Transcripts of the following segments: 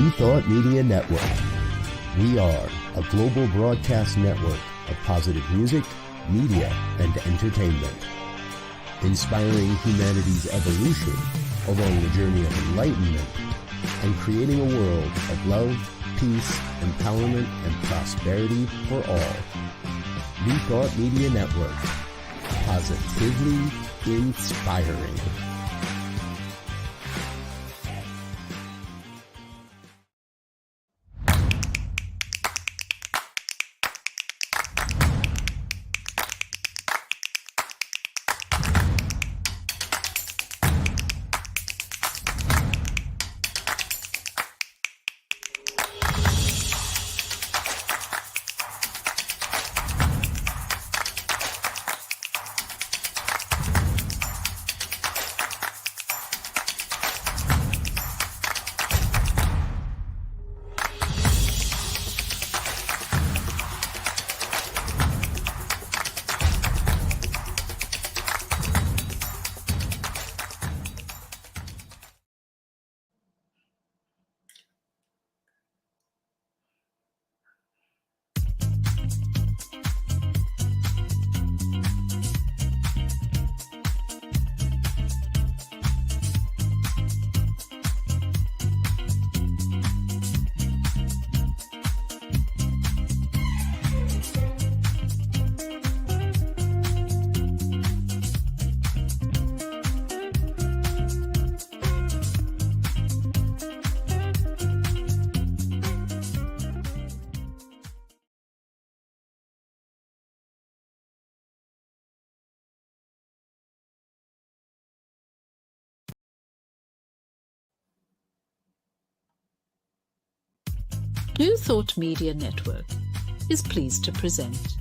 New Thought Media Network. We are a global broadcast network of positive music, media, and entertainment, inspiring humanity's evolution along the journey of enlightenment and creating a world of love, peace, empowerment, and prosperity for all. New Thought Media Network. Positively inspiring. New Thought Media Network is pleased to present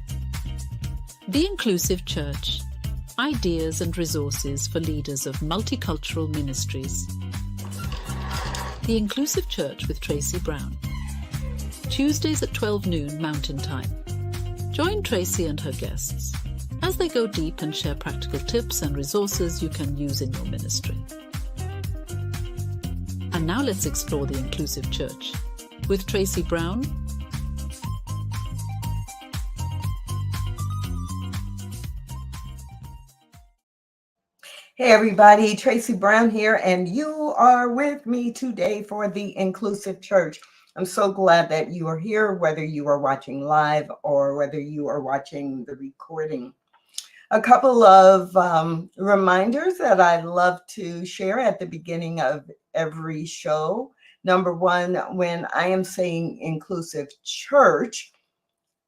The Inclusive Church, Ideas and Resources for Leaders of Multicultural Ministries. The Inclusive Church with Tracy Brown. Tuesdays at 12 noon Mountain Time. Join Tracy and her guests as they go deep and share practical tips and resources you can use in your ministry. And now let's explore the Inclusive Church with Tracy Brown. Hey everybody, Tracy Brown here, and you are with me today for the Inclusive Church. I'm so glad that you are here, whether you are watching live or whether you are watching the recording. A couple of reminders that I love to share at the beginning of every show. Number one, when I am saying inclusive church,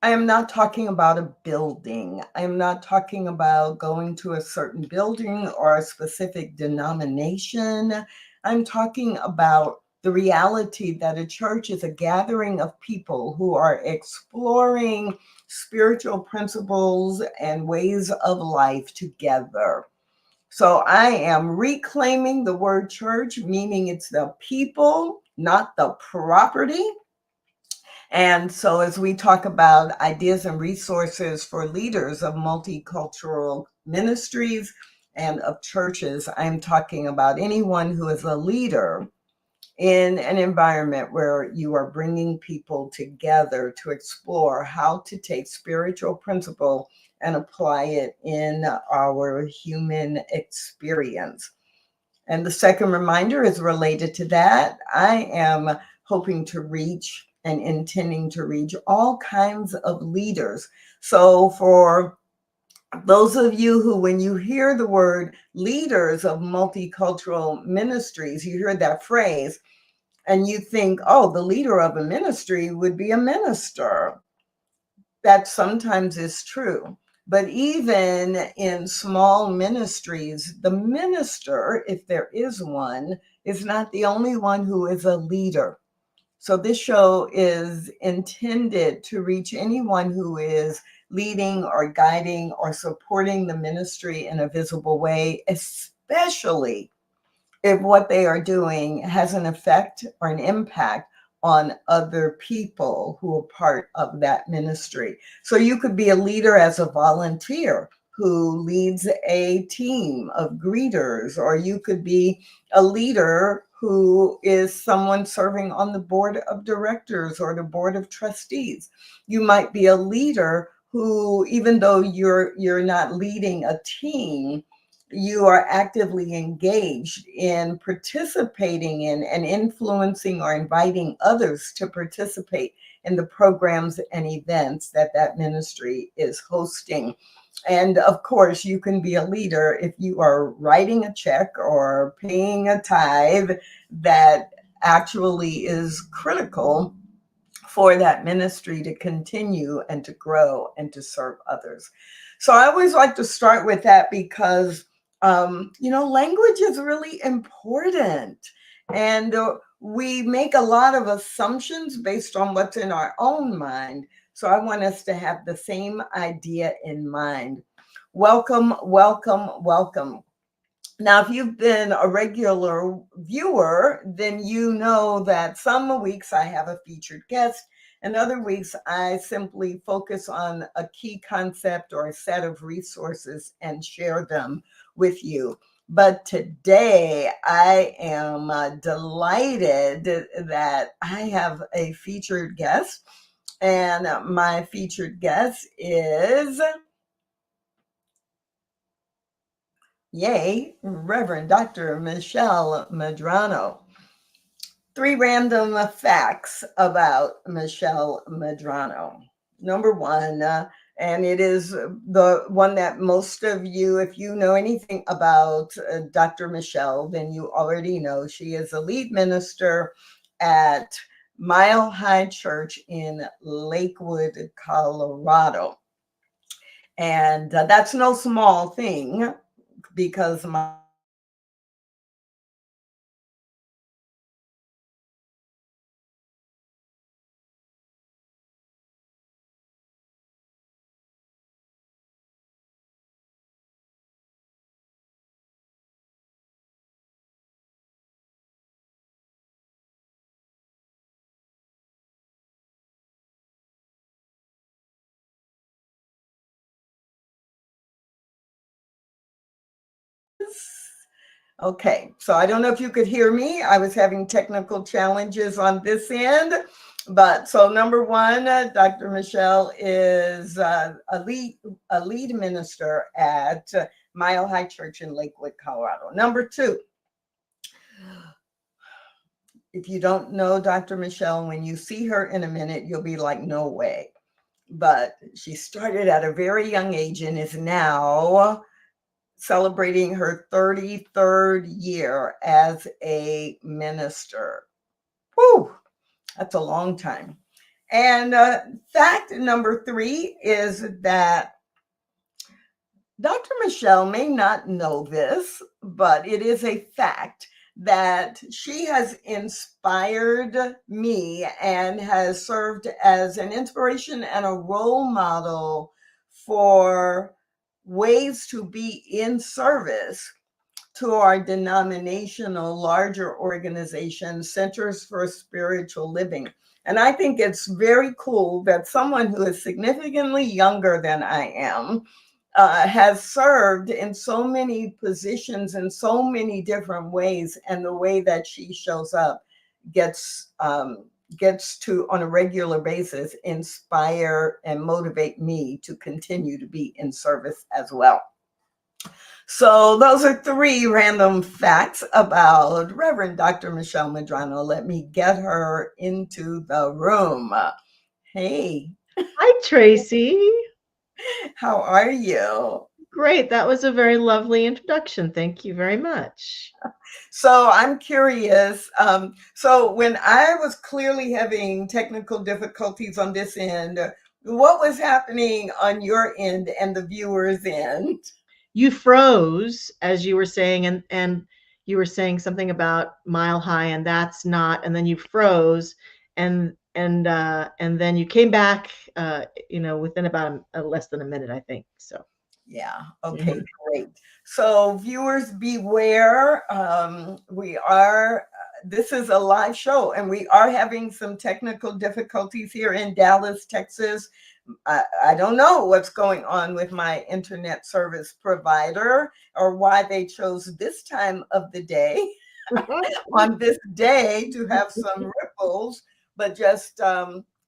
I am not talking about a building. I am not talking about going to a certain building or a specific denomination. I'm talking about the reality that a church is a gathering of people who are exploring spiritual principles and ways of life together. So I am reclaiming the word church, meaning it's the people, not the property. And so as we talk about ideas and resources for leaders of multicultural ministries and of churches, I'm talking about anyone who is a leader in an environment where you are bringing people together to explore how to take spiritual principle and apply it in our human experience. And the second reminder is related to that. I am hoping to reach and intending to reach all kinds of leaders. So for those of you who, when you hear the word leaders of multicultural ministries, you hear that phrase and you think, oh, the leader of a ministry would be a minister. That sometimes is true. But even in small ministries, the minister, if there is one, is not the only one who is a leader. So this show is intended to reach anyone who is leading or guiding or supporting the ministry in a visible way, especially if what they are doing has an effect or an impact on other people who are part of that ministry. So you could be a leader as a volunteer who leads a team of greeters, or you could be a leader who is someone serving on the board of directors or the board of trustees. You might be a leader who, even though you're not leading a team, you are actively engaged in participating in and influencing or inviting others to participate in the programs and events that that ministry is hosting. And of course, you can be a leader if you are writing a check or paying a tithe that actually is critical for that ministry to continue and to grow and to serve others. So I always like to start with that because, language is really important. And we make a lot of assumptions based on what's in our own mind. So I want us to have the same idea in mind. Welcome, welcome, welcome. Now, if you've been a regular viewer, then you know that some weeks I have a featured guest, and other weeks I simply focus on a key concept or a set of resources and share them with you. But today I am delighted that I have a featured guest, and my featured guest is Reverend Dr. Michelle Medrano. 3 random facts about Michelle Medrano. Number one, and it is the one that most of you, if you know anything about Dr. Michelle, then you already know she is a lead minister at Mile High Church in Lakewood, Colorado. And that's no small thing, because my Okay, so I don't know if you could hear me. I was having technical challenges on this end. But so number one, Dr. Michelle is a lead minister at Mile High Church in Lakewood, Colorado. Number two, if you don't know Dr. Michelle, when you see her in a minute, you'll be like, no way. But she started at a very young age and is now celebrating her 33rd year as a minister. Whew, that's a long time. And fact number 3 is that Dr. Michelle may not know this, but it is a fact that she has inspired me and has served as an inspiration and a role model for ways to be in service to our denominational larger organization, Centers for Spiritual Living. And I think it's very cool that someone who is significantly younger than I am has served in so many positions in so many different ways, and the way that she shows up gets to, on a regular basis, inspire and motivate me to continue to be in service as well. So those are 3 random facts about Reverend Dr. Michelle Medrano. Let me get her into the room. Hey. Hi, Tracy. How are you? Great. That was a very lovely introduction. Thank you very much. So I'm curious. So when I was clearly having technical difficulties on this end, what was happening on your end and the viewers' end? You froze as you were saying, and you were saying something about Mile High, and that's not, and then you froze, and then you came back, within about less than a minute, I think. So. Yeah. Okay, great. So viewers beware. This is a live show, and we are having some technical difficulties here in Dallas, Texas. I don't know what's going on with my internet service provider or why they chose this time of the day on this day to have some ripples, but just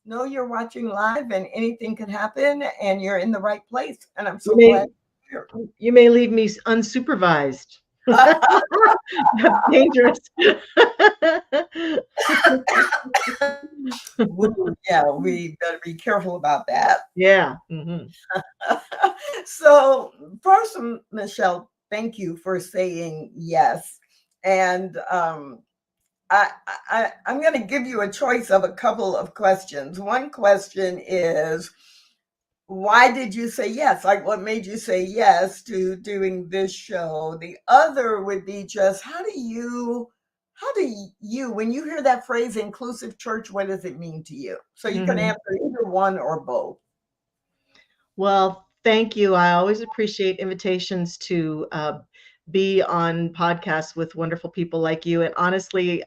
know you're watching live and anything can happen and you're in the right place. And I'm so glad you're here. You may leave me unsupervised. That's dangerous. Ooh, yeah, we better be careful about that. Yeah. Mm-hmm. So first, Michelle, thank you for saying yes. And I'm going to give you a choice of a couple of questions. One question is, why did you say yes? Like, what made you say yes to doing this show? The other would be just, how do you, when you hear that phrase inclusive church, what does it mean to you? So you can answer either one or both. Well, thank you. I always appreciate invitations to be on podcasts with wonderful people like you. And honestly,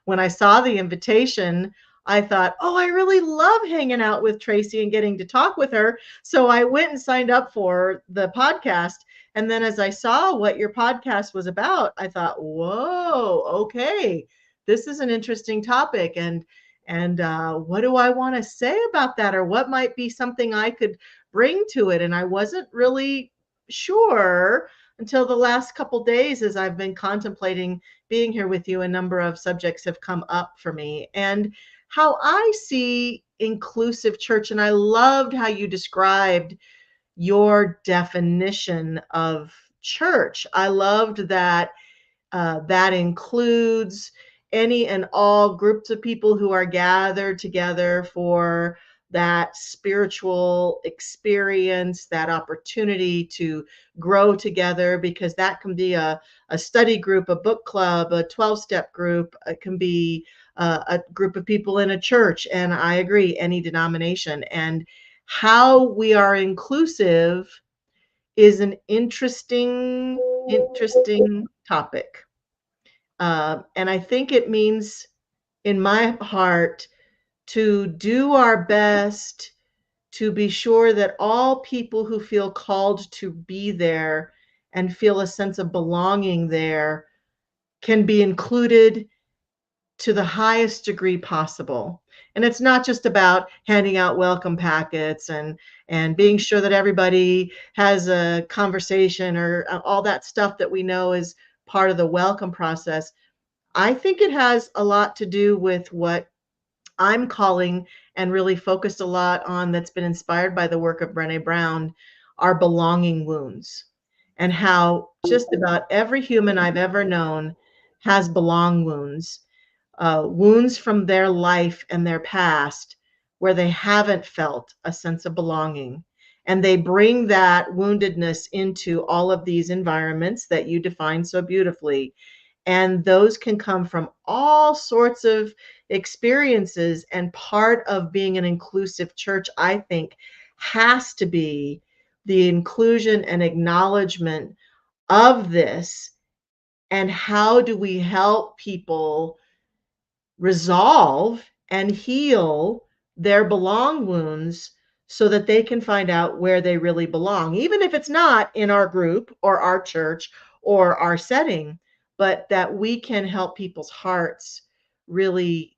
when I saw the invitation, I thought, oh, I really love hanging out with Tracy and getting to talk with her. So I went and signed up for the podcast. And then as I saw what your podcast was about, I thought, whoa, okay, this is an interesting topic. And what do I want to say about that? Or what might be something I could bring to it? And I wasn't really sure until the last couple days as I've been contemplating being here with you. A number of subjects have come up for me and how I see inclusive church. And I loved how you described your definition of church. I loved that that includes any and all groups of people who are gathered together for that spiritual experience, that opportunity to grow together, because that can be a study group, a book club, a 12-step group. It can be a group of people in a church. And I agree, any denomination. And how we are inclusive is an interesting topic. And I think it means in my heart to do our best to be sure that all people who feel called to be there and feel a sense of belonging there can be included to the highest degree possible. And it's not just about handing out welcome packets and being sure that everybody has a conversation or all that stuff that we know is part of the welcome process. I think it has a lot to do with what I'm calling and really focused a lot on, that's been inspired by the work of Brené Brown, our belonging wounds, and how just about every human I've ever known has belong wounds, wounds from their life and their past where they haven't felt a sense of belonging. And they bring that woundedness into all of these environments that you define so beautifully. And those can come from all sorts of experiences. And part of being an inclusive church, I think, has to be the inclusion and acknowledgement of this. And how do we help people resolve and heal their belong wounds so that they can find out where they really belong, even if it's not in our group or our church or our setting, but that we can help people's hearts really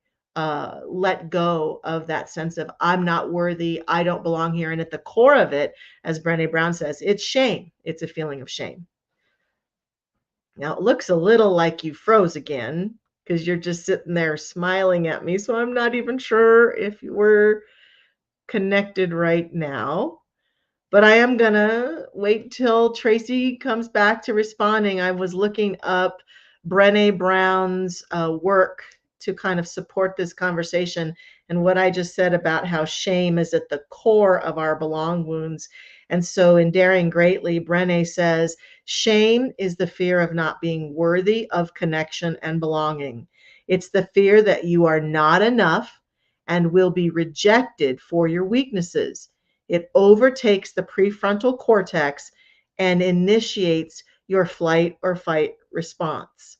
let go of that sense of, I'm not worthy, I don't belong here. And at the core of it, as Brené Brown says, it's shame. It's a feeling of shame. Now, it looks a little like you froze again because you're just sitting there smiling at me. So I'm not even sure if we're connected right now. But I am going to wait till Tracy comes back to responding. I was looking up Brené Brown's work to kind of support this conversation and what I just said about how shame is at the core of our belong wounds. And so in Daring Greatly, Brené says, shame is the fear of not being worthy of connection and belonging. It's the fear that you are not enough and will be rejected for your weaknesses. It overtakes the prefrontal cortex and initiates your flight or fight response.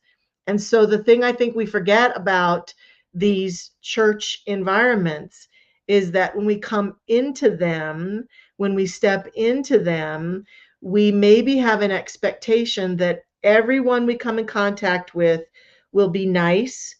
And so the thing I think we forget about these church environments is that when we come into them, when we step into them, we maybe have an expectation that everyone we come in contact with will be nice,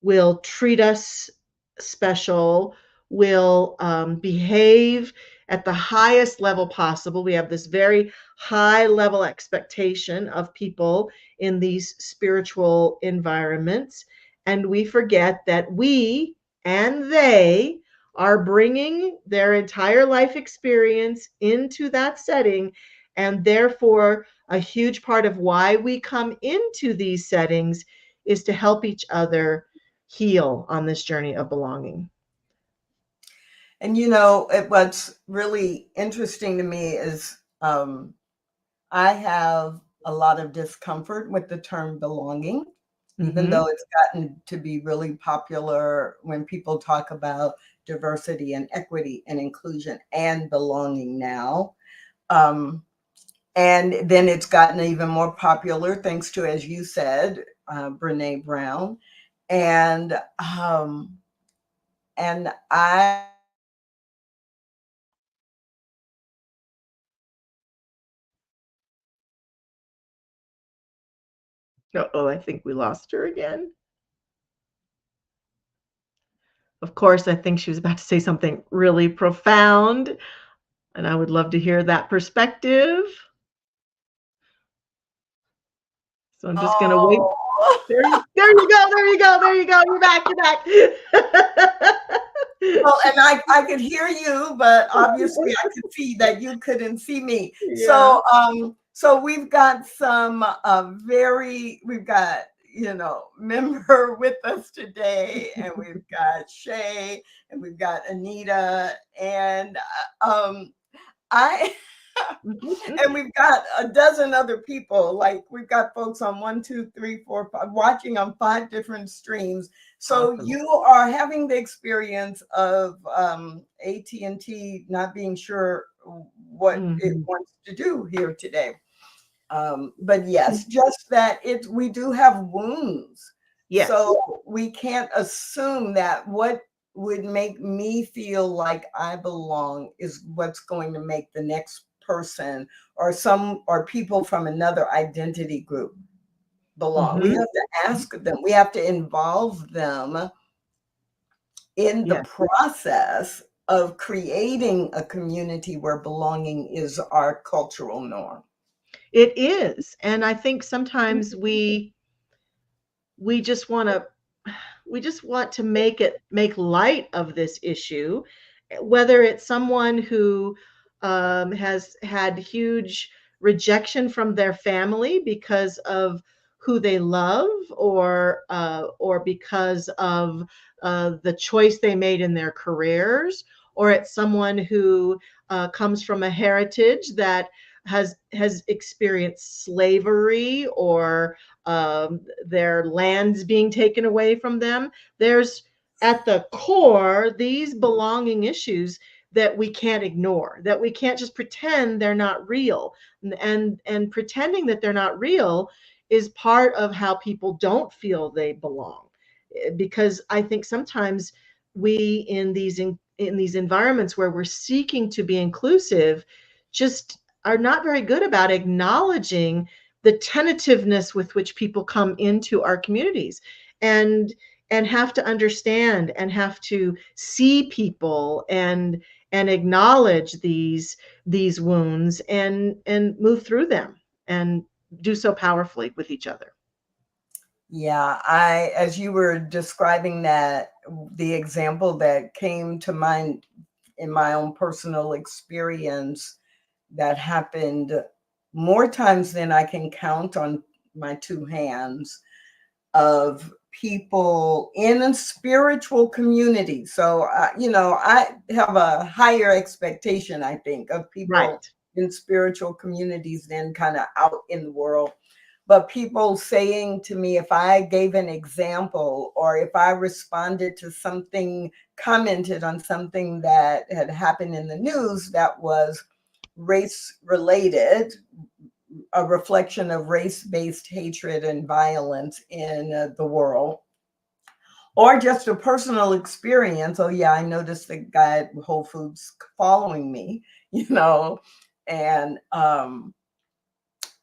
will treat us special, will behave at the highest level possible. We have this very high level expectation of people in these spiritual environments. And we forget that we and they are bringing their entire life experience into that setting. And therefore, a huge part of why we come into these settings is to help each other heal on this journey of belonging. And what's really interesting to me is I have a lot of discomfort with the term belonging, even though it's gotten to be really popular when people talk about diversity and equity and inclusion and belonging now. And then it's gotten even more popular thanks to, as you said, Brene Brown. And I Uh-oh, I think we lost her again. Of course, I think she was about to say something really profound, and I would love to hear that perspective. So I'm just going to wait. There you go. You're back. Well, and I could hear you, but obviously I could see that you couldn't see me. Yeah. So we've got some we've got, member with us today, and we've got Shay, and we've got Anita, and and we've got a dozen other people. Like, we've got folks on 1, 2, 3, 4, 5, watching on 5 different streams. So Awesome. you are having the experience of AT&T not being sure what it wants to do here today. But yes, just that we do have wounds. Yes. So we can't assume that what would make me feel like I belong is what's going to make the next person or people from another identity group belong. We have to ask them. We have to involve them in the process of creating a community where belonging is our cultural norm. It is. And I think sometimes we just want to make light of this issue, whether it's someone who has had huge rejection from their family because of who they love, or because of the choice they made in their careers, or it's someone who comes from a heritage that has experienced slavery, or their lands being taken away from them. There's, at the core, these belonging issues that we can't ignore, that we can't just pretend they're not real. And pretending that they're not real is part of how people don't feel they belong. Because I think sometimes we, in these environments where we're seeking to be inclusive, just are not very good about acknowledging the tentativeness with which people come into our communities, and have to understand and have to see people and acknowledge these wounds, and move through them, and do so powerfully with each other. Yeah, as you were describing that, the example that came to mind in my own personal experience that happened more times than I can count on my 2 hands, of people in a spiritual community. So, I have a higher expectation, I think, of people in spiritual communities than kind of out in the world. But people saying to me, if I gave an example, or if I responded to something, commented on something that had happened in the news that was race related, a reflection of race-based hatred and violence in the world, or just a personal experience. Oh yeah, I noticed the guy at Whole Foods following me, and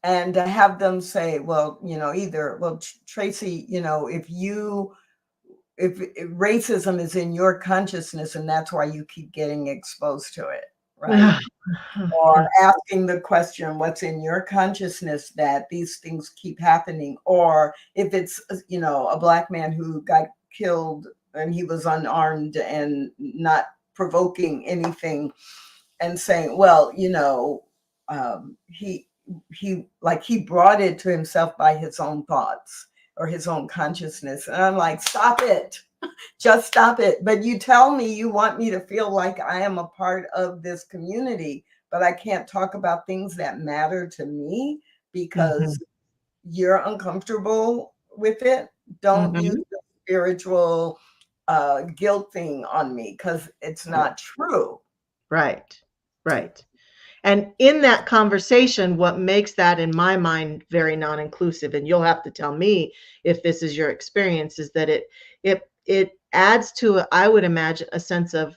and to have them say, well, either, well, Tracy, if racism is in your consciousness and that's why you keep getting exposed to it, right? Or asking the question, what's in your consciousness that these things keep happening? Or if it's, a Black man who got killed and he was unarmed and not provoking anything, and saying, well, he brought it to himself by his own thoughts or his own consciousness. And I'm like, stop it. Just stop it. But you tell me you want me to feel like I am a part of this community, but I can't talk about things that matter to me because you're uncomfortable with it. Don't use the spiritual guilt thing on me, because it's not true. Right. And in that conversation, what makes that, in my mind, very non-inclusive, and you'll have to tell me if this is your experience, is that it adds to, I would imagine, a sense of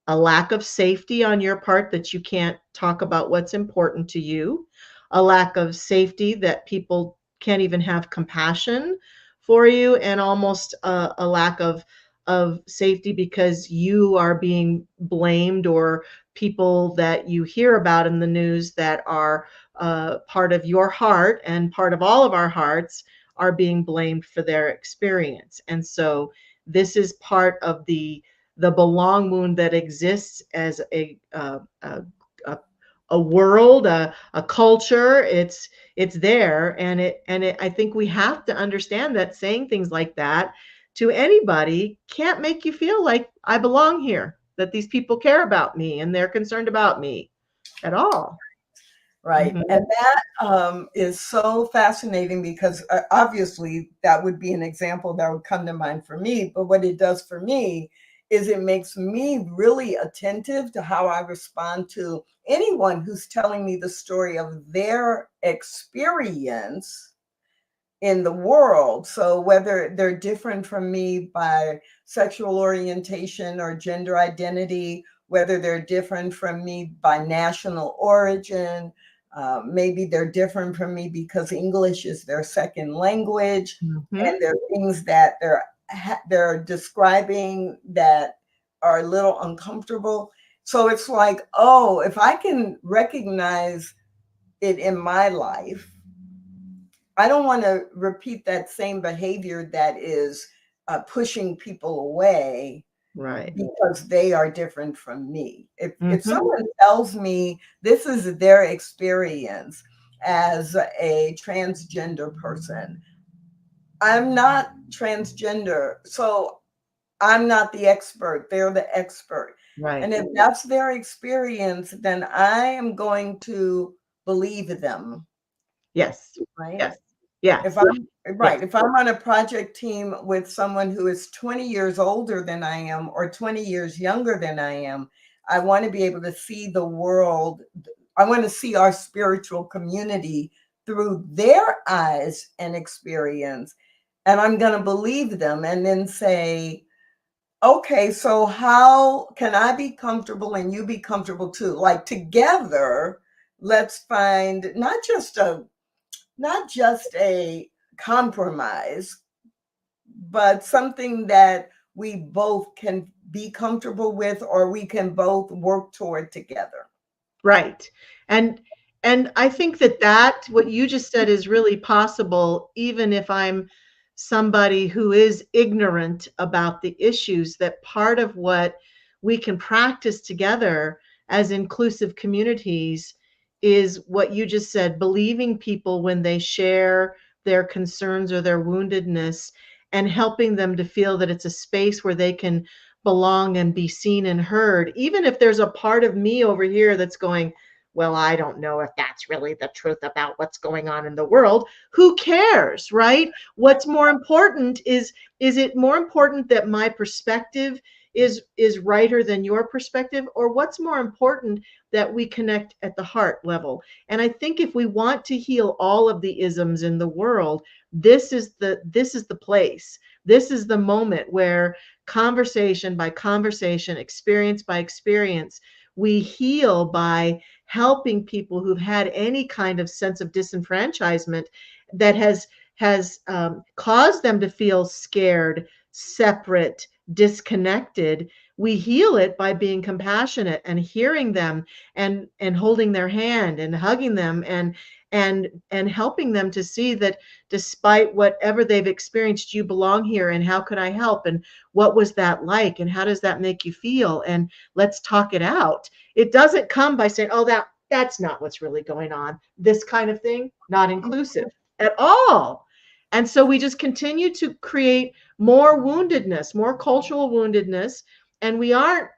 a lack of safety on your part, that you can't talk about what's important to you, a lack of safety that people can't even have compassion for you, and almost a lack of safety because you are being blamed, or people that you hear about in the news that are part of your heart and part of all of our hearts are being blamed for their experience. And so this is part of the belong wound that exists as a world, a culture. It's there, and I think we have to understand that saying things like that to anybody can't make you feel like I belong here, that these people care about me and they're concerned about me at all. Right. And that is so fascinating, because obviously that would be an example that would come to mind for me. But what it does for me is it makes me really attentive to how I respond to anyone who's telling me the story of their experience in the world. So whether they're different from me by sexual orientation or gender identity, whether they're different from me by national origin, maybe they're different from me because English is their second language, and there are things that they're describing that are a little uncomfortable. So it's like, oh, if I can recognize it in my life, I don't want to repeat that same behavior that is pushing people away, right, because they are different from me. If someone tells me this is their experience as a transgender person, I'm not transgender, so I'm not the expert. They're the expert. right. And if that's their experience, then I am going to believe them. Yes. Right. Yes. Yes. If I'm on a project team with someone who is 20 years older than I am or 20 years younger than I am, I want to be able to see the world. I want to see our spiritual community through their eyes and experience. And I'm going to believe them and then say, okay, so how can I be comfortable and you be comfortable too? Like, together, let's find not just a compromise, but something that we both can be comfortable with, or we can both work toward together. Right. And I think that what you just said is really possible, even if I'm somebody who is ignorant about the issues, that part of what we can practice together as inclusive communities is what you just said, believing people when they share their concerns or their woundedness, and helping them to feel that it's a space where they can belong and be seen and heard, even if there's a part of me over here that's going, well, I don't know if that's really the truth about what's going on in the world. Who cares, right? What's more important is it more important that my perspective is righter than your perspective, or what's more important, that we connect at the heart level? And I think if we want to heal all of the isms in the world, this is the place. This is the moment where conversation by conversation, experience by experience, we heal by helping people who've had any kind of sense of disenfranchisement that has caused them to feel scared, separate, disconnected. We heal it by being compassionate and hearing them and holding their hand and hugging them and helping them to see that despite whatever they've experienced, you belong here, and how could I help, and what was that like, and how does that make you feel, and let's talk it out. It doesn't come by saying, oh, that's not what's really going on. This kind of thing, not inclusive at all. And so we just continue to create more woundedness, more cultural woundedness, and we aren't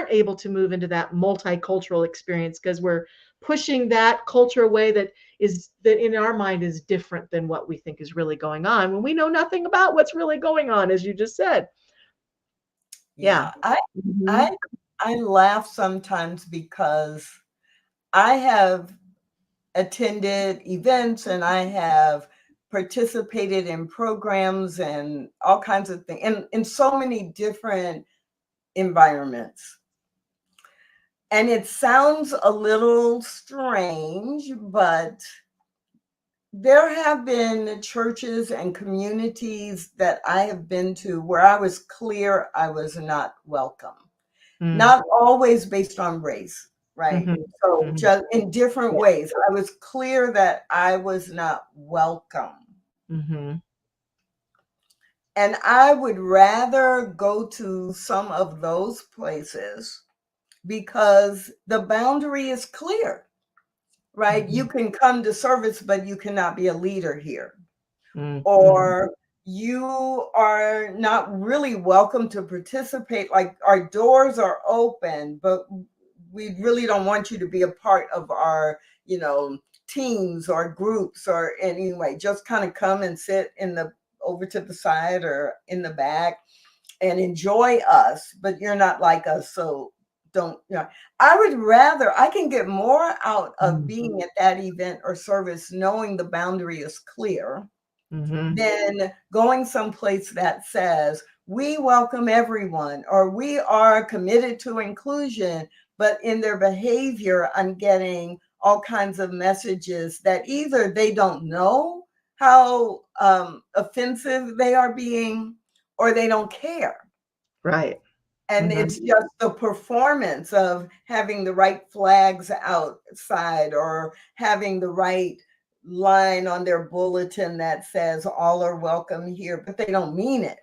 able to move into that multicultural experience because we're pushing that culture away that in our mind is different than what we think is really going on when we know nothing about what's really going on, as you just said. Yeah. I laugh sometimes because I have attended events and I have participated in programs and all kinds of things in so many different environments. And it sounds a little strange, but there have been churches and communities that I have been to where I was clear I was not welcome. Not always based on race, right? So just in different ways, I was clear that I was not welcome. And I would rather go to some of those places because the boundary is clear, right? You can come to service, but you cannot be a leader here. Or you are not really welcome to participate. Like, our doors are open, but we really don't want you to be a part of our, teams or groups or anyway. Just kind of come and sit over to the side or in the back and enjoy us, but you're not like us, so don't. I can get more out of being at that event or service knowing the boundary is clear than going someplace that says we welcome everyone or we are committed to inclusion, but in their behavior I'm getting all kinds of messages that either they don't know how offensive they are being or they don't care. Right. And it's just the performance of having the right flags outside or having the right line on their bulletin that says all are welcome here, but they don't mean it.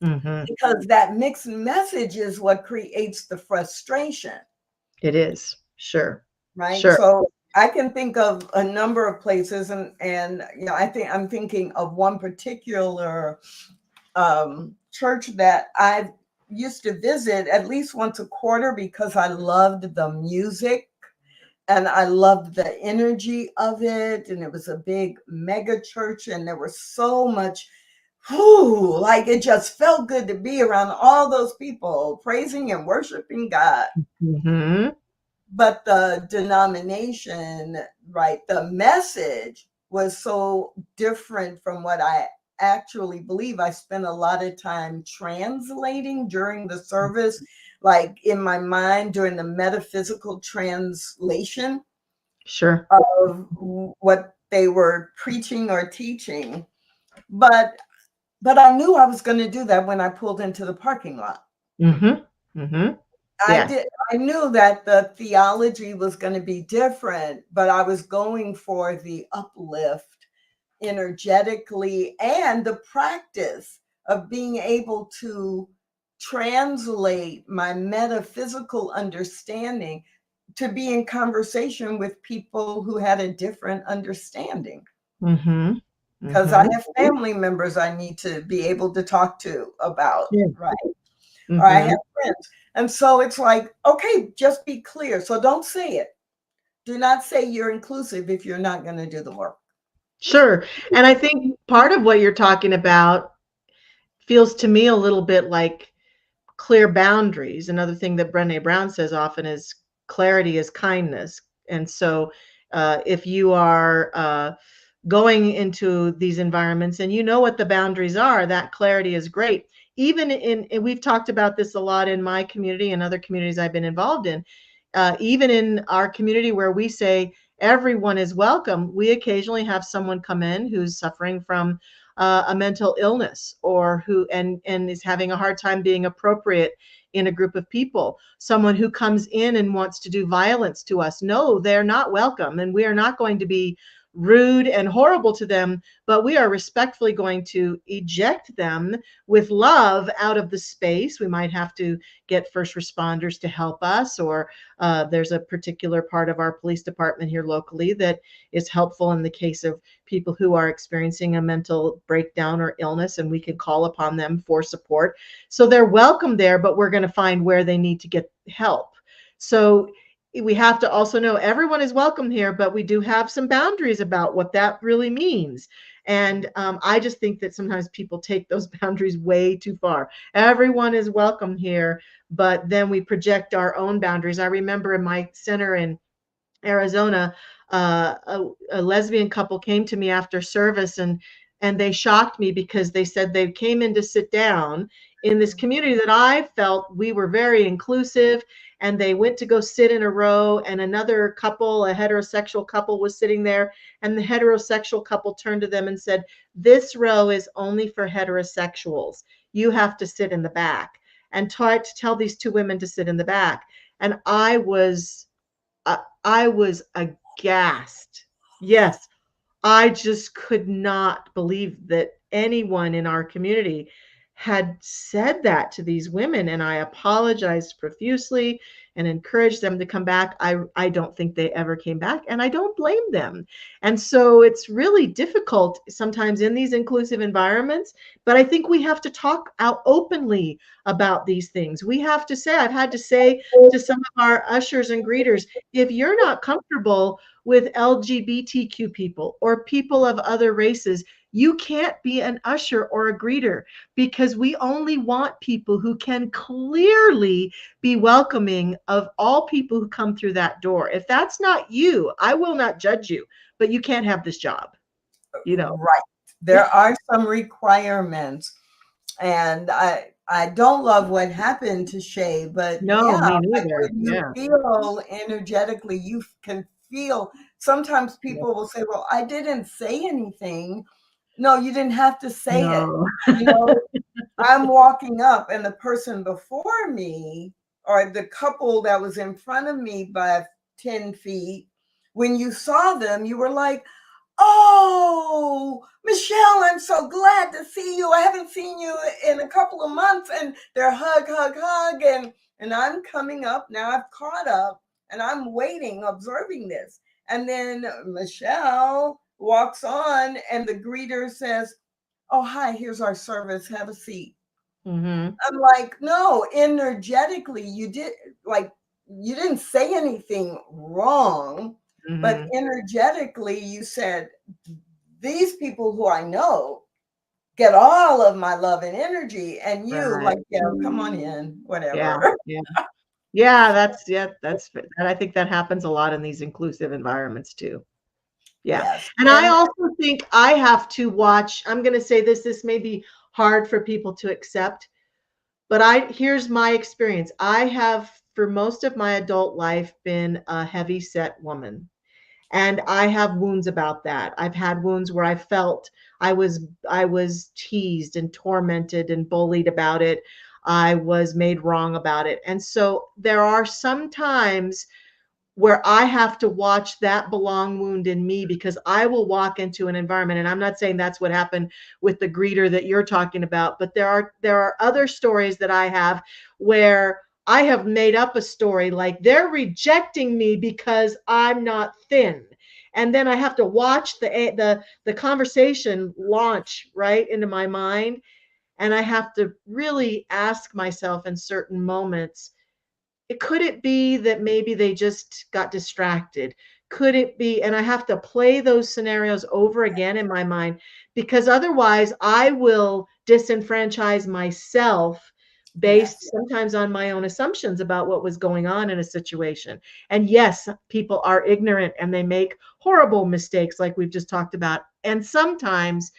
Because that mixed message is what creates the frustration. It is. Sure. Right. Sure. So I can think of a number of places and I'm thinking of one particular church that I used to visit at least once a quarter because I loved the music and I loved the energy of it. And it was a big mega church and there was so much, like it just felt good to be around all those people praising and worshiping God. But the denomination, right, the message was so different from what I actually believe. I spent a lot of time translating during the service, like in my mind during the metaphysical translation of what they were preaching or teaching. But I knew I was going to do that when I pulled into the parking lot. I knew that the theology was going to be different, but I was going for the uplift energetically and the practice of being able to translate my metaphysical understanding to be in conversation with people who had a different understanding. Because I have family members I need to be able to talk to about, right? Or I have friends. And so it's like, okay, just be clear. So don't say it. Do not say you're inclusive if you're not going to do the work. Sure. And I think part of what you're talking about feels to me a little bit like clear boundaries. Another thing that Brené Brown says often is clarity is kindness. And so if you are going into these environments and you know what the boundaries are, that clarity is great. Even we've talked about this a lot in my community and other communities I've been involved in. even in our community where we say everyone is welcome, we occasionally have someone come in who's suffering from a mental illness, or who and is having a hard time being appropriate in a group of people. Someone who comes in and wants to do violence to us. No, they're not welcome, and we are not going to be rude and horrible to them, but we are respectfully going to eject them with love out of the space. We might have to get first responders to help us, or there's a particular part of our police department here locally that is helpful in the case of people who are experiencing a mental breakdown or illness, and we can call upon them for support. So they're welcome there, but we're going to find where they need to get help. So we have to also know everyone is welcome here, but we do have some boundaries about what that really means. And I just think that sometimes people take those boundaries way too far. Everyone is welcome here, but then we project our own boundaries. I remember in my center in Arizona, a lesbian couple came to me after service, and they shocked me because they said they came in to sit down in this community that I felt we were very inclusive, and they went to go sit in a row, and another couple, a heterosexual couple, was sitting there, and the heterosexual couple turned to them and said, "This row is only for heterosexuals. You have to sit in the back," and tried to tell these two women to sit in the back. And I was aghast. Yes, I just could not believe that anyone in our community had said that to these women. And I apologized profusely and encouraged them to come back. I don't think they ever came back, and I don't blame them. And so it's really difficult sometimes in these inclusive environments, but I think we have to talk out openly about these things. We have to say, I've had to say to some of our ushers and greeters, if you're not comfortable with LGBTQ people or people of other races, you can't be an usher or a greeter, because we only want people who can clearly be welcoming of all people who come through that door. If that's not you, I will not judge you, but you can't have this job, you know. Right. There are some requirements, and I don't love what happened to Shay, but No, yeah, me like neither. when you Yeah. feel energetically, you can feel. Sometimes people will say, "Well, I didn't say anything." No, you didn't have to say it. No. You know, I'm walking up, and the person before me, or the couple that was in front of me by 10 feet, when you saw them, you were like, "Oh, Michelle, I'm so glad to see you. I haven't seen you in a couple of months." And they're hug, hug, hug. And I'm coming up now. I've caught up, and I'm waiting, observing this. And then Michelle walks on, and the greeter says, "Oh, hi, here's our service. Have a seat." Mm-hmm. I'm like, no, energetically, you didn't say anything wrong, but Mm-hmm. energetically, you said, "These people who I know get all of my love and energy," and you Right. like, "Yeah, come on in, Yeah. whatever." Yeah. Yeah. That's, and I think that happens a lot in these inclusive environments too. Yeah. Yes, And I and also think I have to watch, I'm going to say this may be hard for people to accept, but here's my experience. I have, for most of my adult life, been a heavy set woman. And I have wounds about that. I've had wounds where I felt I was teased and tormented and bullied about it. I was made wrong about it. And so there are some times where I have to watch that belong wound in me, because I will walk into an environment, and I'm not saying that's what happened with the greeter that you're talking about, but there are other stories that I have where I have made up a story like they're rejecting me because I'm not thin. And then I have to watch the conversation launch right into my mind, and I have to really ask myself in certain moments, could it be that maybe they just got distracted? Could it be? And I have to play those scenarios over again in my mind, because otherwise I will disenfranchise myself based yes, sometimes on my own assumptions about what was going on in a situation. And yes, people are ignorant and they make horrible mistakes like we've just talked about. And sometimes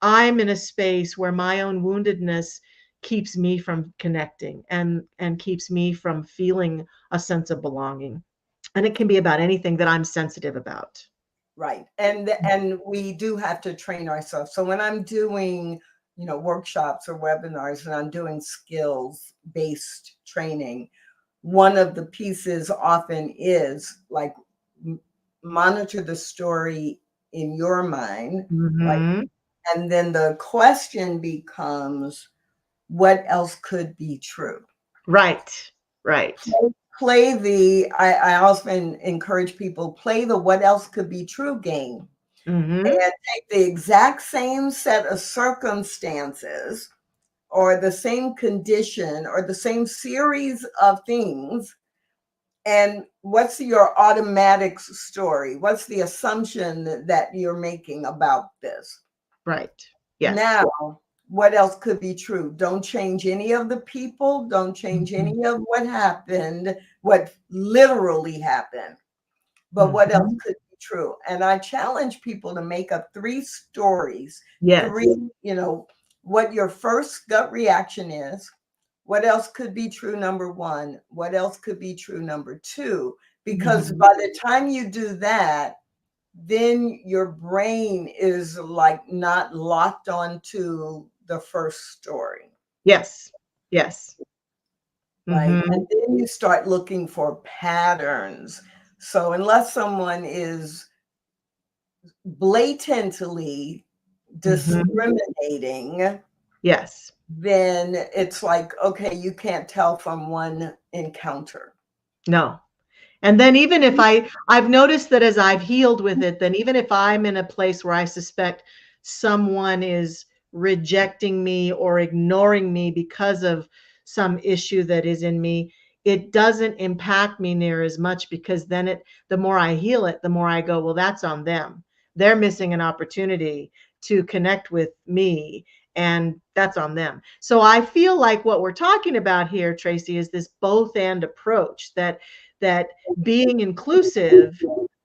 I'm in a space where my own woundedness keeps me from connecting and keeps me from feeling a sense of belonging. And it can be about anything that I'm sensitive about. Right. And we do have to train ourselves. So when I'm doing, workshops or webinars and I'm doing skills-based training, one of the pieces often is like monitor the story in your mind, right? Mm-hmm. And then the question becomes, what else could be true? Right. Right. I often encourage people, play the what else could be true game. Mm-hmm. And take the exact same set of circumstances or the same condition or the same series of things. And what's your automatic story? What's the assumption that you're making about this? Right. Yes. Now, what else could be true? Don't change any of the people. Don't change any of what happened, what literally happened. But what else could be true? And I challenge people to make up 3 stories. Yes. 3, what your first gut reaction is. What else could be true, number 1? What else could be true, number 2? Because by the time you do that, then your brain is like not locked onto the first story. Yes. Yes. Right. And then you start looking for patterns. So unless someone is blatantly discriminating, Yes. then it's like, okay, you can't tell from one encounter. No. And then even if I've noticed that as I've healed with it, then even if I'm in a place where I suspect someone is rejecting me or ignoring me because of some issue that is in me, it doesn't impact me near as much, because then the more I heal it, the more I go, well, that's on them. They're missing an opportunity to connect with me, and that's on them. So I feel like what we're talking about here, Tracy, is this both and approach, that being inclusive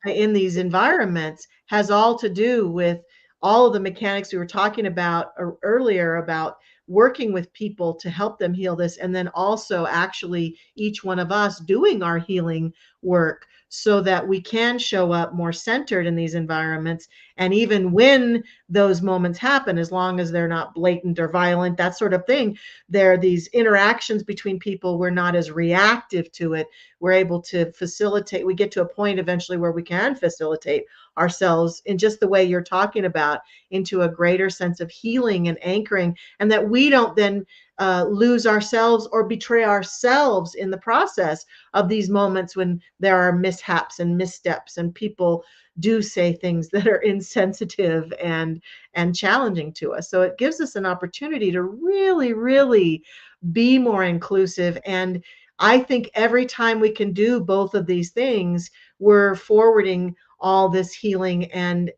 in these environments has all to do with all of the mechanics we were talking about earlier, about working with people to help them heal this, and then also actually each one of us doing our healing work so that we can show up more centered in these environments. And even when those moments happen, as long as they're not blatant or violent, that sort of thing, there are these interactions between people, we're not as reactive to it. We're able to facilitate. We get to a point eventually where we can facilitate ourselves in just the way you're talking about, into a greater sense of healing and anchoring, and that we don't then lose ourselves or betray ourselves in the process of these moments when there are mishaps and missteps and people do say things that are insensitive and challenging to us. So it gives us an opportunity to really, really be more inclusive. And I think every time we can do both of these things, we're forwarding all this healing and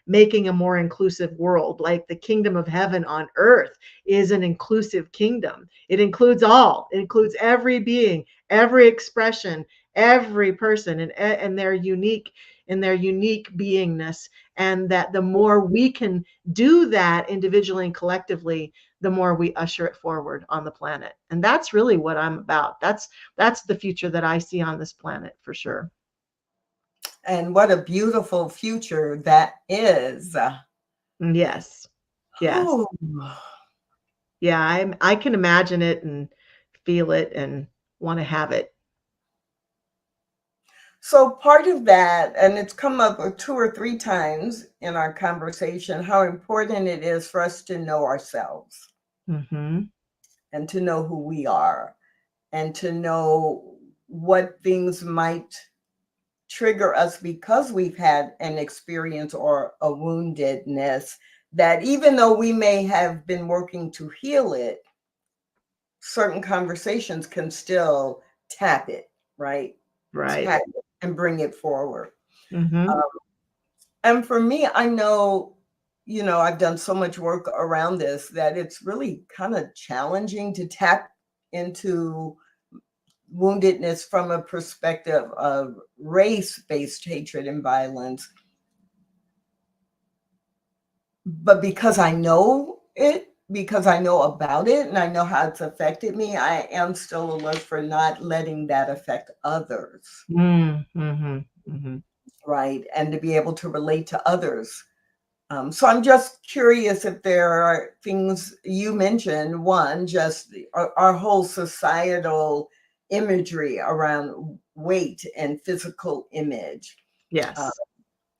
making a more inclusive world. Like the kingdom of heaven on earth is an inclusive kingdom. It includes all. It includes every being, every expression, every person, and their unique beingness. And that the more we can do that individually and collectively, the more we usher it forward on the planet. And that's really what I'm about. That's the future that I see on this planet, for sure. And what a beautiful future that is. Yes. Yes. Oh. Yeah, I can imagine it and feel it and want to have it. So part of that, and it's come up 2 or 3 times in our conversation, how important it is for us to know ourselves and to know who we are and to know what things might trigger us because we've had an experience or a woundedness, that even though we may have been working to heal it, certain conversations can still tap it, right? Right. Tap it and bring it forward. And for me, I know, I've done so much work around this that it's really kind of challenging to tap into woundedness from a perspective of race-based hatred and violence. But because I know it, because I know about it and I know how it's affected me, I am still alert for not letting that affect others. Right. And to be able to relate to others. So I'm just curious if there are things you mentioned. One, just our whole societal imagery around weight and physical image. Yes.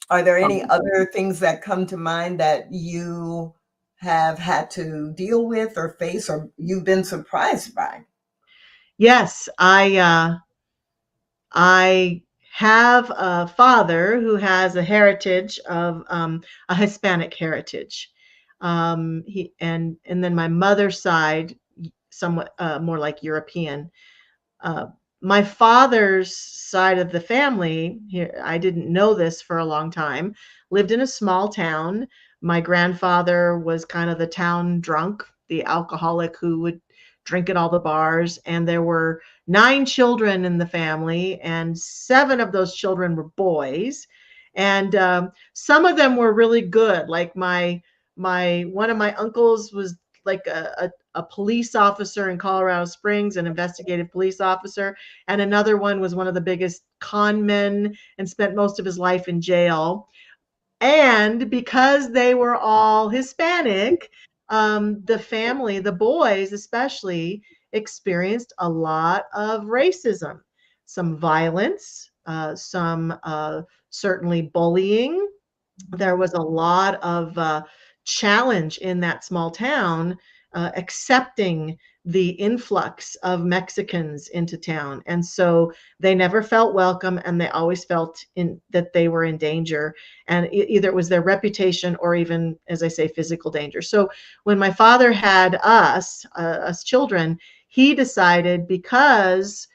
Are there any other things that come to mind that you have had to deal with or face, or you've been surprised by? Yes, I have a father who has a heritage of a Hispanic heritage. And then my mother's side, somewhat more like European. Uh, my father's side of the family, here, I didn't know this for a long time, lived in a small town. My grandfather was kind of the town drunk, the alcoholic who would drink at all the bars. And there were 9 children in the family, and 7 of those children were boys. And some of them were really good. Like my one of my uncles was like a police officer in Colorado Springs, an investigative police officer, and another one was one of the biggest con men and spent most of his life in jail. And because they were all Hispanic, the family, the boys especially, experienced a lot of racism, some violence, some certainly bullying. There was a lot of challenge in that small town accepting the influx of Mexicans into town. And so they never felt welcome, and they always felt that they were in danger. And either it was their reputation or even, as I say, physical danger. So when my father had us children, he decided, because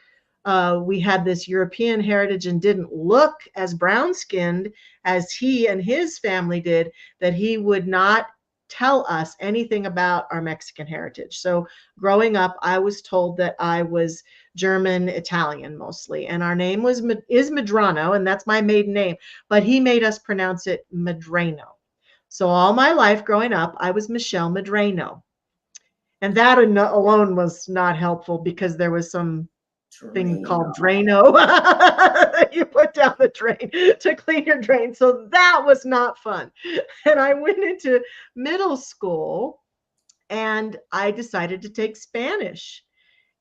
we had this European heritage and didn't look as brown skinned as he and his family did, that he would not tell us anything about our Mexican heritage. So growing up, I was told that I was German Italian mostly, and our name is Medrano, and that's my maiden name, but he made us pronounce it Medrano. So all my life growing up, I was Michelle Medrano. And that alone was not helpful, because there was some thing called Drano. You put down the drain to clean your drain. So that was not fun. And I went into middle school and I decided to take Spanish.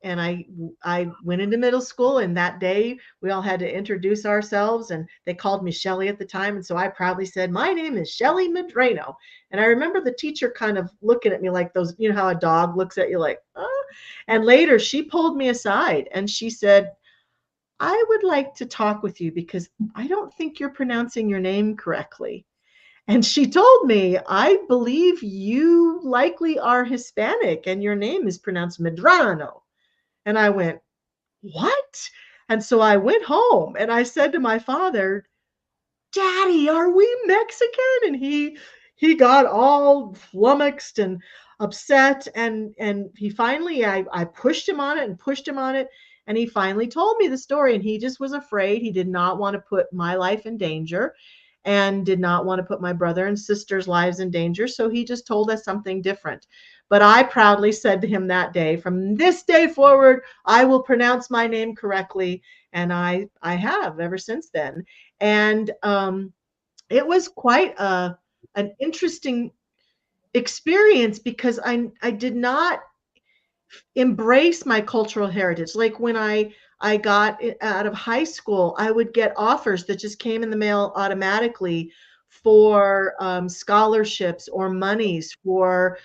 And I went into middle school, and that day we all had to introduce ourselves, and they called me Shelly at the time. And so I proudly said, my name is Shelly Medrano. And I remember the teacher kind of looking at me like those, you know how a dog looks at you like, oh. And later she pulled me aside and she said, I would like to talk with you because I don't think you're pronouncing your name correctly. And she told me, I believe you likely are Hispanic and your name is pronounced Medrano. And I went, what? And so I went home and I said to my father, Daddy, are we Mexican? And he got all flummoxed and upset. And he finally, I pushed him on it and pushed him on it. And he finally told me the story. And he just was afraid. He did not want to put my life in danger and did not want to put my brother and sister's lives in danger. So he just told us something different. But I proudly said to him that day, from this day forward, I will pronounce my name correctly. And I have ever since then. And it was quite an interesting experience, because I did not embrace my cultural heritage. Like when I got out of high school, I would get offers that just came in the mail automatically for scholarships or monies for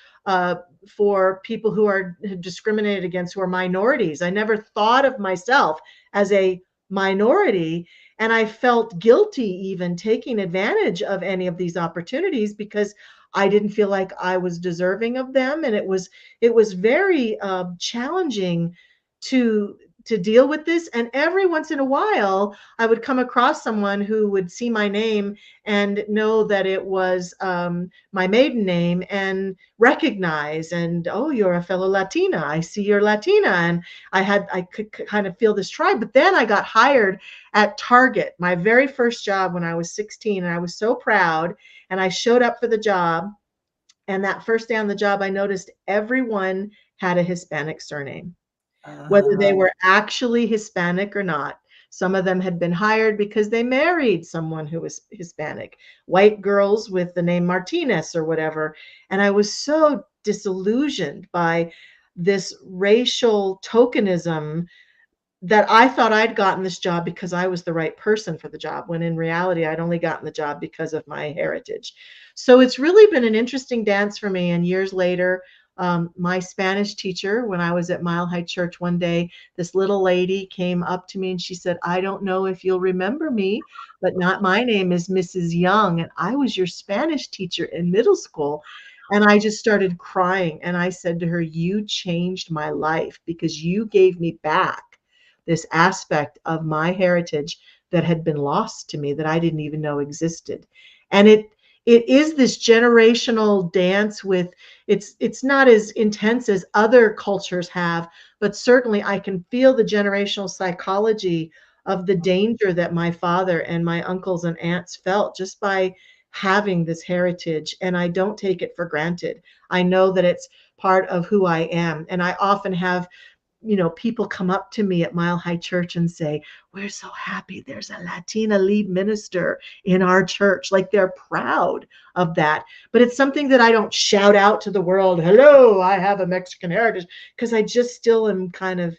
people who are discriminated against, who are minorities. I never thought of myself as a minority, and I felt guilty even taking advantage of any of these opportunities, because I didn't feel like I was deserving of them. And it was very challenging to deal with this. And every once in a while, I would come across someone who would see my name and know that it was my maiden name and recognize, and, oh, you're a fellow Latina. I see you're Latina. And I could kind of feel this tribe. But then I got hired at Target, my very first job when I was 16. And I was so proud. And I showed up for the job. And that first day on the job, I noticed everyone had a Hispanic surname, whether they Uh-huh. were actually Hispanic or not. Some of them had been hired because they married someone who was Hispanic, white girls with the name Martinez or whatever. And I was so disillusioned by this racial tokenism that I thought I'd gotten this job because I was the right person for the job, when in reality, I'd only gotten the job because of my heritage. So it's really been an interesting dance for me. And years later, my Spanish teacher, when I was at Mile High Church one day, this little lady came up to me and she said, "I don't know if you'll remember me, but not my name is Mrs. Young, and I was your Spanish teacher in middle school." And I just started crying. And I said to her, "You changed my life because you gave me back this aspect of my heritage that had been lost to me, that I didn't even know existed." And it is this generational dance with, it's not as intense as other cultures have, but certainly I can feel the generational psychology of the danger that my father and my uncles and aunts felt just by having this heritage. And I don't take it for granted. I know that it's part of who I am. And I often have, people come up to me at Mile High Church and say, "We're so happy there's a Latina lead minister in our church." Like, they're proud of that. But it's something that I don't shout out to the world, "Hello, I have a Mexican heritage," because I just still am kind of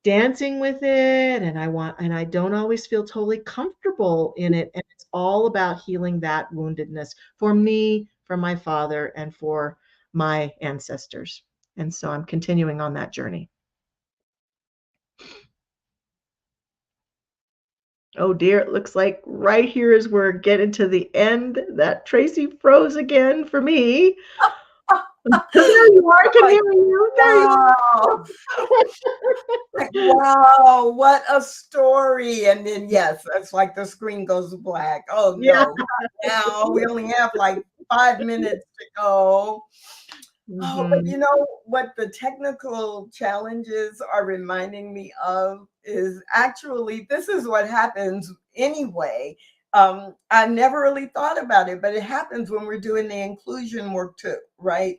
dancing with it, and I don't always feel totally comfortable in it. And it's all about healing that woundedness for me, for my father, and for my ancestors. And so I'm continuing on that journey. Oh dear, it looks like right here is where we're getting to the end. That Tracy froze again for me. There you are, I can hear you. There you Wow. Like, wow, what a story. And then, yes, it's like the screen goes black. Oh, Yeah. no, not now. We only have like 5 minutes to go. Oh, but Mhm. you know what the technical challenges are reminding me of is actually this is what happens anyway. I never really thought about it, but it happens when we're doing the inclusion work too, right?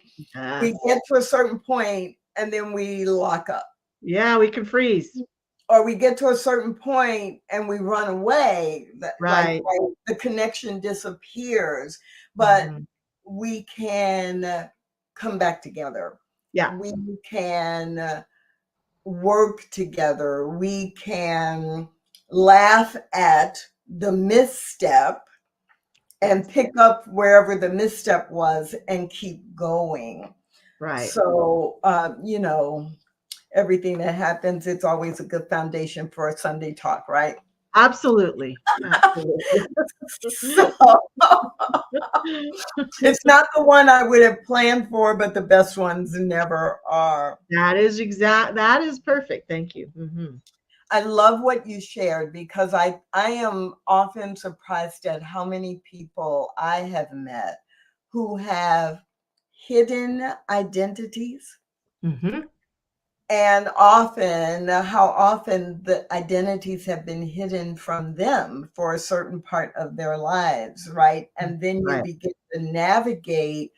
We Yes. get to a certain point and then we lock up, Yeah, we can freeze. or we get to a certain point and we run away. Right. Like the connection disappears, but Mhm. we can come back together. Yeah. We can work together. We can laugh at the misstep and Yes. pick up wherever the misstep was and keep going. Right. So, everything that happens, it's always a good foundation for a Sunday talk, right? Absolutely. Absolutely. So, it's not the one I would have planned for, but the best ones never are. That is perfect. Thank you. Mhm. I love what you shared because I am often surprised at how many people I have met who have hidden identities, Mhm. and often how often the identities have been hidden from them for a certain part of their lives, right? And then you Right. begin to navigate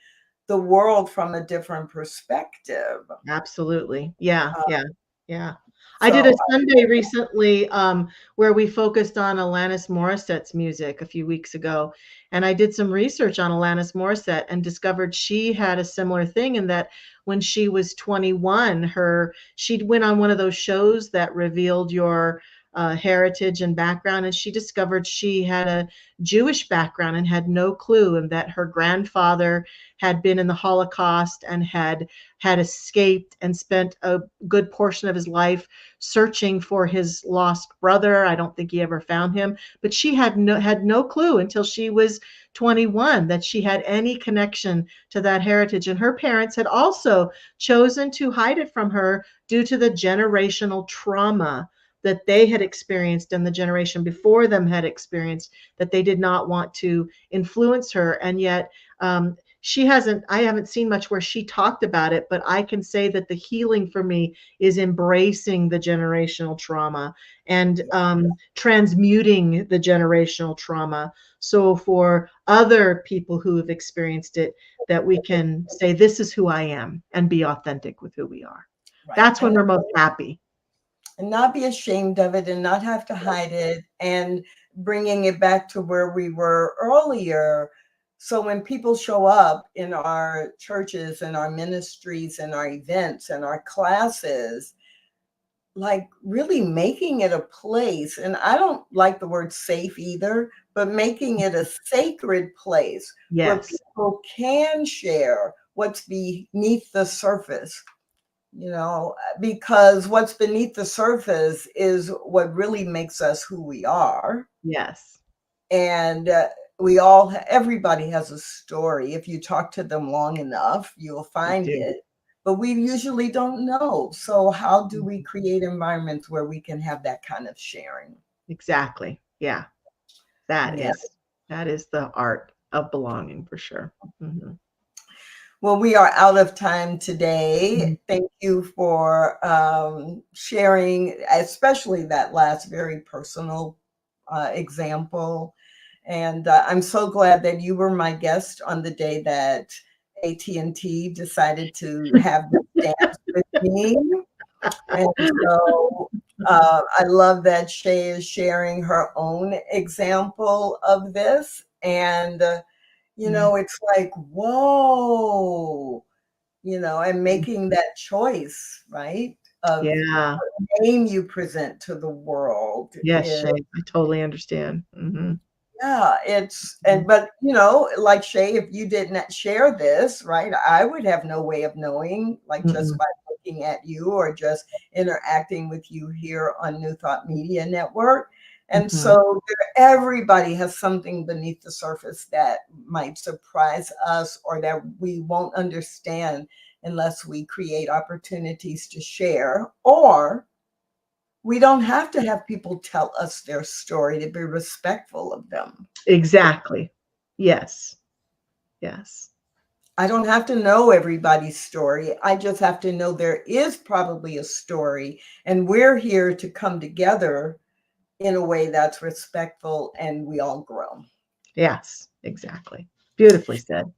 the world from a different perspective. Absolutely. Yeah, Uh, yeah, yeah. I did a so Sunday recently, where we focused on Alanis Morissette's music a few weeks ago, and I did some research on Alanis Morissette and discovered she had a similar thing, in that when she was 21, she went on one of those shows that revealed your heritage and background, and she discovered she had a Jewish background and had no clue, and that her grandfather had been in the Holocaust and had escaped and spent a good portion of his life searching for his lost brother. I don't think he ever found him, but she had no clue until she was 21 that she had any connection to that heritage. And her parents had also chosen to hide it from her due to the generational trauma that they had experienced and the generation before them had experienced, that they did not want to influence her. And yet, I haven't seen much where she talked about it, but I can say that the healing for me is embracing the generational trauma and transmuting the generational trauma. So for other people who have experienced it, that we can say, this is who I am, and be authentic with who we are. Right. That's when we're most happy. And not be ashamed of it and not have to hide it, and bringing it back to where we were earlier. So when people show up in our churches and our ministries and our events and our classes, like really making it a place, and I don't like the word safe either, but making it a sacred place where Yes. people can share what's beneath the surface, because what's beneath the surface is what really makes us who we are. Yes. And everybody has a story. If you talk to them long enough, you'll find it. But we usually don't know. So how do we create environments where we can have that kind of sharing? Exactly. Yeah. That is the art of belonging, for sure. Mm-hmm. Well, we are out of time today. Mm-hmm. Thank you for sharing, especially that last very personal example. And I'm so glad that you were my guest on the day that AT&T decided to have this dance with me. And so I love that Shay is sharing her own example of this. And, it's like, whoa, and making that choice, right? Of Yeah. the name you present to the world. Yes, Shay, I totally understand. Mm-hmm. Yeah, but like Shay, if you didn't share this, right, I would have no way of knowing, like just by looking at you or just interacting with you here on New Thought Media Network. And so everybody has something beneath the surface that might surprise us or that we won't understand unless we create opportunities to share, or we don't have to have people tell us their story to be respectful of them. Exactly. Yes. Yes. I don't have to know everybody's story. I just have to know there is probably a story, and we're here to come together in a way that's respectful and we all grow. Yes, exactly. Beautifully said.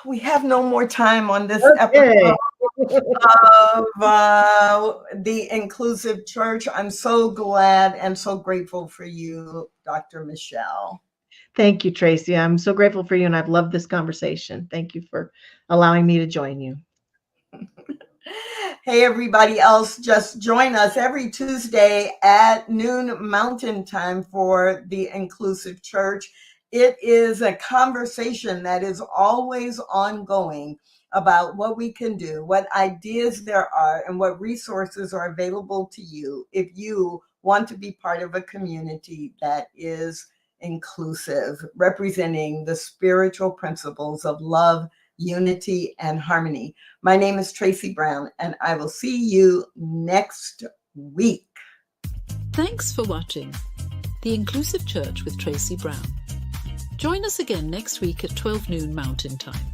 We have no more time on this episode of the Inclusive Church. I'm so glad and so grateful for you, Dr. Michelle. Thank you, Tracy. I'm so grateful for you, and I've loved this conversation. Thank you for allowing me to join you. Hey, everybody else, just join us every Tuesday at noon Mountain Time for the Inclusive Church. It is a conversation that is always ongoing about what we can do, what ideas there are, and what resources are available to you if you want to be part of a community that is inclusive, representing the spiritual principles of love, unity, and harmony. My name is Tracy Brown, and I will see you next week. Thanks for watching The Inclusive Church with Tracy Brown. Join us again next week at 12 noon Mountain Time.